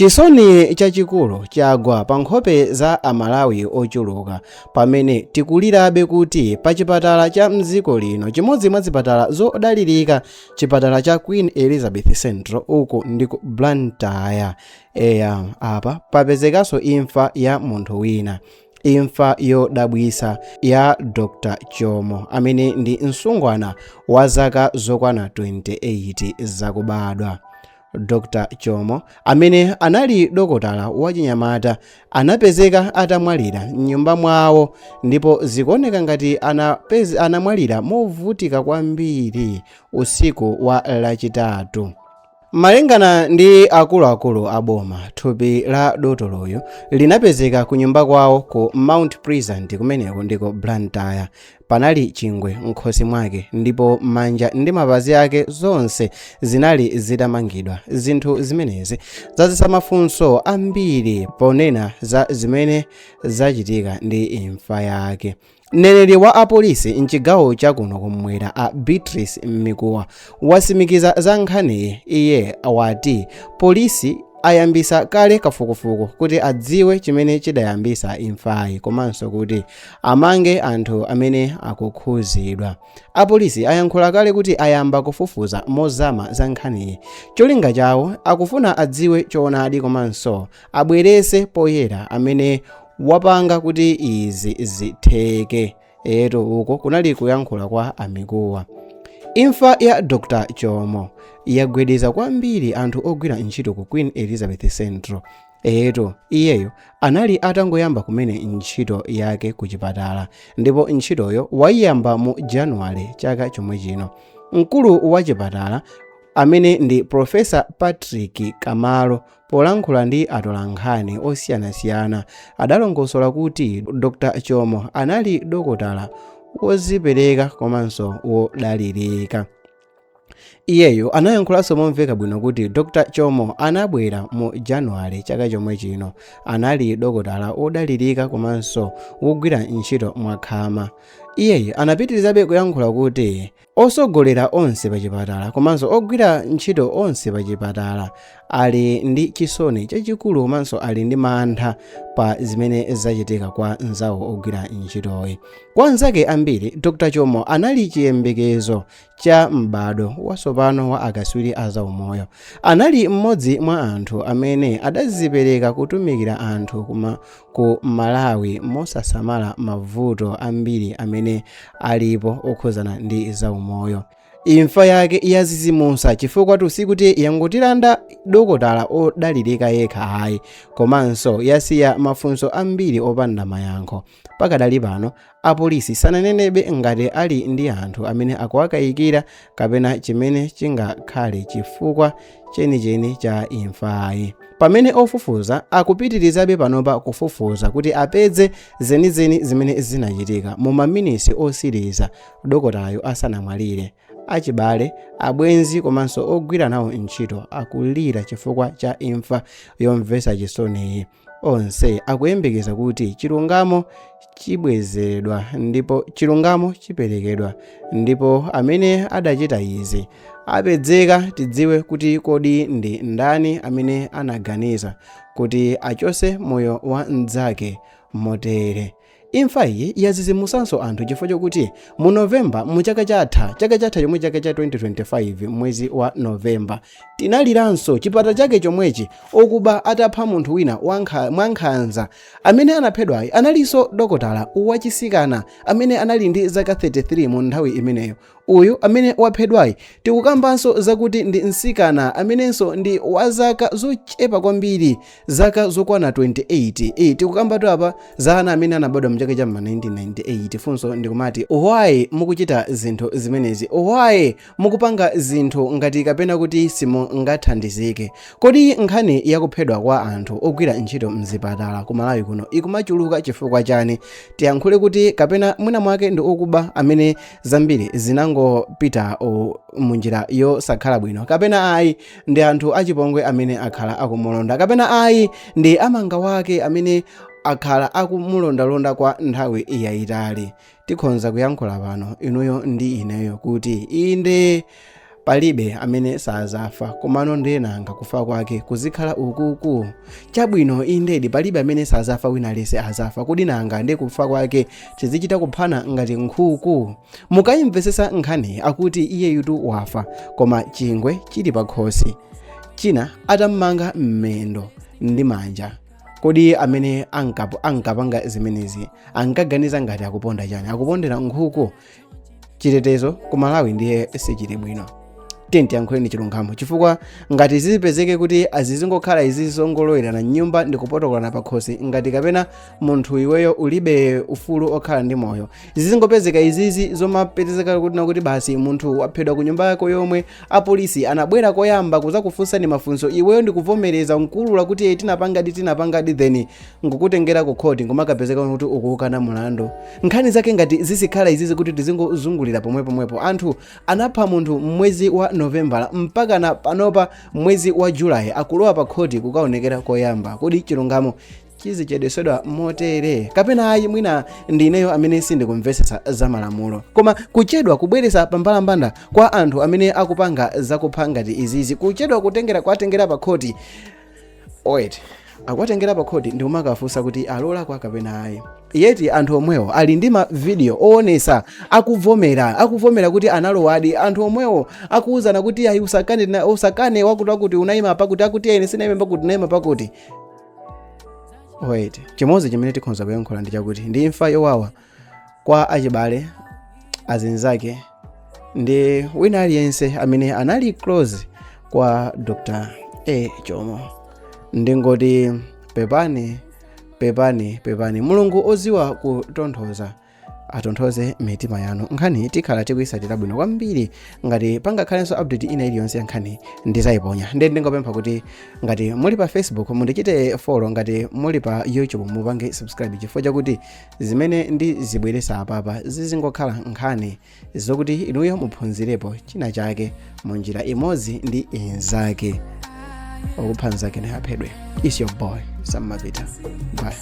Chisoni chachikulu chagwa pa nkhope za Amalawi ochuluka pamene tikulirabe kuti pa chipatala cha mdziko lino chimodzi mwa zipatala zodalirika chipatala cha Queen Elizabeth Central uku ndiku Blantyre apa papezekanso imfa ya munthu wina, imfa yodabwisa ya Dr. Chomo amene ndi msungwana wa zaka zokwana 28 zakubadwa. Dr. Chomo amene anali dokotala wachinyamata anapezeka atamwalira m'nyumba mwawo ndipo zikuoneka ngati anamwalira movutika kwambiri usiku wa lachitatu. Malingana ndi akuluakulu aboma, thupi la dotoloyo linapezeka ku nyumba kwawo ku Mount Pleasant kumeneko ndiko Blantyre. Panali chingwe m'khosi mwake ndipo manja ndi mapazi ake zonse zinali zitamangidwa. Zinthu zimenezi zazisa mafunso ambiri ponena za zimene zachitika ndi imfa yake. Mneneri wa apolisi mchigawo chakuno kumwera a Beatrice Mikuwa wasimikiza za nkhaniyi. Iye wati polisi ayambisa kale kafukufuku kuti adziwe chimene chidayambisa imfayi komanso kuti amange anthu amene akukhuzidwa. Apolisi ayankhula kale kuti ayamba kufufuza mozama za nkhaniyi. Cholinga chawo akufuna adziwe choonadi komanso abwerese poyera amene wapanga kuti izi zitheke. Uko kunali kuyankhula kwa Amikuwa. Imfa ya Dr. Chomo yagwedeza kwambiri anthu ogwira ntchito ku Queen Elizabeth Central. Iyeyo anali atangoyamba kumene ntchito yake ku chipatala ndipo ntchitoyo wayiyamba mu Januwale chaka chomwe chino. Mkulu wa chipatala amene ndi Profesa Patrick Kamalo polankhula ndi atolankhani osiyanasiyana adalongosola kuti Dr. Chomo anali dokotala wozipereka komanso wodalirika. Iyeyo anayankhulanso momveka bwino kuti Dr. Chomo anabwera mu Januwale chaka chomwe chino, anali dokotala wodalirika komanso wogwira ntchito mwakhama. Iyeyo anapitirizabe kuyankhula kuti osogolera onse pa chipatala komanso ogwira ntchito onse pa chipatala ali ndi chisoni chachikulu komanso ali ndi mantha pa zimene zachitika kwa nzawo ogwira ntchitoyi. Kwa nzake ambiri, Dr. Chomo anali chiyembekezo cha m'bado watsopano wa akatswiri a zaumoyo. Anali mmodzi mwa anthu amene adazipereka kutumikira anthu ku Malawi mosasamala mavuto ambiri amene alipo okhuzana ndi zaumoyo. Imfa yake yazizimusa chifukwa sikuti yangotilanda dokotala odalirika yekha ayi, komanso yasiya mafunso ambiri opanda mayankho. Pakadali pano apolisi sananenebe ngati ali ndi anthu amene akuwakayikira kapena chimene chingakhale chifukwa chenicheni cha imfayi. Pamene ofufuza akupitirizabe panopa kufufuza kuti apeze zenizeni zimene zinachitika mu maminisi osiriza dokotalayo asanamwalire. Achibale, abwenzi komanso ogwira nawo ntchito akulira chifukwa cha imfa yomvetsa chisoniyi. Onse akuyembekeza kuti chilungamo chibwezeredwa ndipo chilungamo chiperekedwa ndipo amene adachita izi apezeka, tidziwe kuti kodi ndi ndani amene anaganiza kuti achose moyo wa mnzake motere. Imfa iyi yazizimusanso anthu chifukwa chokuti mu Novemba mu chaka chatha chomwe chaka cha 2025 mwezi wa Novemba tinaliranso chipata chake chomwechi okuba atapha munthu wina mwankhanza. Amene anaphedwayi analinso dokotala wachisikana amene anali ndi zaka 33 mu nthawi imeneyo. Uyu amene waphedwayi tikukambanso zakuti ndi msikana amenenso ndi wa zaka zochepa kwambiri, zaka zokwana 28. Tikukambatu apa za ana amene anabadwa mchaka cha 1998. Funso ndikumati why mukuchita zinthu zimenezi? Why mukupanga zinthu ngati kapena kuti simungathandizike? Kodi nkhani yakuphedwa kwa anthu ogwira ntchito mzipatala ku Malawi kuno ikumachuluka chifukwa chani? Tiyankhule kuti kapena mwina mwake ndi okuba amene zambiri zinangopita munjira yosakhala bwino, kapena ayi ndi anthu achipongwe amene akhala akumulonda, kapena ayi ndi amanga wake amene akhala akumulondalonda kwa nthawi yayitali. Tikhonza kuyankhula pano inuyo ndi ineyo kuti inde palibe amene sazafa komano ndenanga kufa kwake kuzikhala ukuku. Chabwino indedi palibe amene sazafa wina lese azafa kodi nanga ndi kufa kwake tizichita kuphana ngati nkhuku. Mukayimvesesa nkhani akuti iye yutu wafa koma chingwe chili pakhosi china atammanga mmendo ndi manja. Kodi amene ankapanga zimenezi ankaganiza ngati akuponda chani, akupondera nkhuku? Chitetezo ku Malawi ndiye sichili bwino. Tiyankhuleni chilungamo chifukwa ngati zizipezeke kuti azizingokhala izi zongolowerana nyumba ndi kupotokolana pakhosi ngati kapena munthu iweyo ulibe ufulu okhala ndi moyo, zizingopezeka izizi zomapezeka kuti basi munthu waphedwa ku nyumba yako yomwe apolisi anabwera koyamba kuzakufunsani mafunso, iweyo ndikuvomereza nkulula kuti tinapangadi then ngukutengera ku khoti ngomakapezeka kuti ukukana mulandu. Nkhani zake ngati zizikhala izizi kuti tizingozungulira pomwepo. Anthu anapha munthu mwezi wa November mpaka na panopa mwezi wa Julai akulowa pa khoti kukaonekera koyamba. Kodi chilungamo chizichedwesedwa motere kapena ayi mwina ndineyo amene sindikumvesesa za malamulo, koma kuchedwa kubweresa pambalambanda kwa anthu amene akupanga zakupha ngati izizi, kuchedwa kuatengera pa khoti. Akuatengera pa khoti ndi umakafunsa kuti alola kwa kapena ayi. Yeti anthu omwewo ali ndi ma video oonesa akuvomera kuti analowadi. Anthu omwewo akuuzana kuti ayi usakane wakuti unayima pakuti akuti ene sinayima pakuti nayima pakuti. Chimozi chimene tikhonza kuyankhula ndi chakuti ndi imfa yowawa kwa achibale azinzake ndi wina aliyense amene anali close kwa Dr. Jomo. Ndingoti pepani Mulungu oziwa kutonthoza atonthoze mitima yanu. Nkhani tikhala tikuyisatira bwino kwambiri ngati pangakhalenso update ina iliyonse ya nkhani ndizayiponya. Ndingopempha kuti ngati muli pa Facebook mundichite follow, ngati muli pa YouTube mupange subscribe chifukwa chakuti zimene ndi zibweresa apapa zizingokhala nkhani zokuti inuyo muphunzirepo china chake munjira imodzi ndi inzake. Okuphanzake ne haphedwe. It's your boy Sam Mavita. Bye.